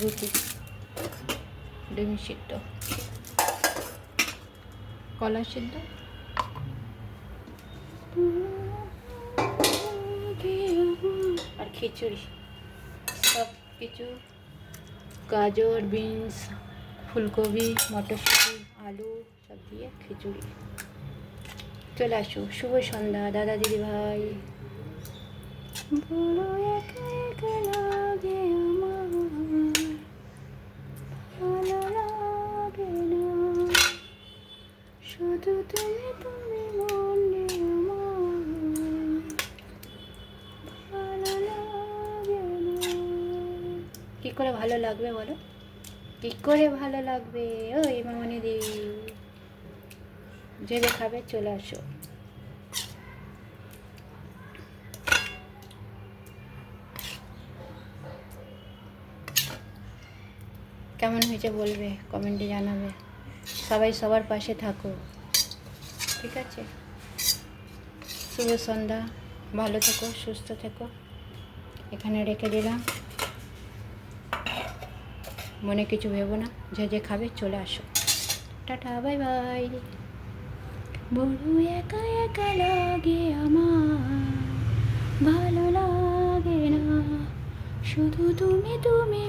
রুটি, ডিম সিদ্ধ, কলা সিদ্ধ, আর খিচুড়ি। সব কিছু গাজর, বিনস, ফুলকপি, মটরশুঁটি, আলু সব দিয়ে খিচুড়ি। চলে আসো, শুভ সন্ধ্যা দাদা দিদি ভাই। বড় একা একা লাগে আমার, ভালো লাগে না, শুধু তুমি তুমি মনে আমার, ভালো লাগে না। কি করে ভালো লাগবে বলো, কি করে ভালো লাগবে? ওই মামনি দি যে খাবে চলে আসো। কেমন হয়েছে বলবে, কমেন্টে জানাবে। সবাই সবার পাশে থাকো, ঠিক আছে? শুভ সন্ধ্যা, ভালো থেকো, সুস্থ থেকো। এখানে রেখে দিলাম, মনে কিছু ভেবো না, যে যে খাবে চলে আসো। Tata, bye bye. বড় একা একা লাগে আমার, ভালো লাগে না, শুধু তুমি তুমি